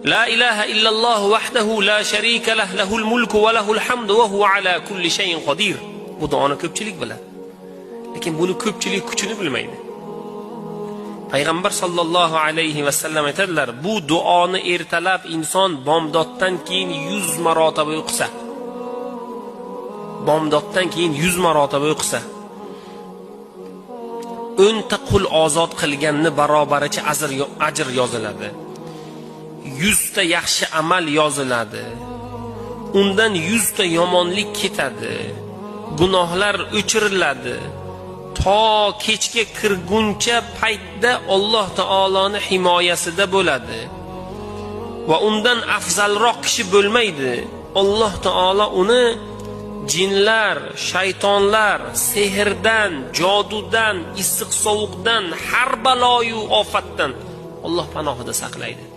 La ilaha illalloh vahdahu la sharika lah, lahul mulku va lahul hamdu va huva ala kulli shay'in qodir. Bu duoni ko'pchilik biladi. Lekin buni ko'pchilik kuchini bilmaydi. Payg'ambar sallallohu alayhi va sallam aytadilar, bu duoni ertalab inson bomdoddan keyin 100 marotaba o'qisa, bomdoddan keyin 100 marotaba o'qisa, 10 ta qul ozod qilganni barobaricha ajr yoziladi. 100 ta yaxshi amal yoziladi. Undan 100 ta yomonlik ketadi. Gunohlar o'chiriladi. To kechga kirguncha paytda Alloh taoloning himoyasida bo'ladi. Va undan afzalroq kishi bo'lmaydi. Alloh taolo uni jinlar, shaytonlar, sehrdan, jodudan, issiq sovuqdan, har baloyu ofatdan Alloh panohida saqlaydi.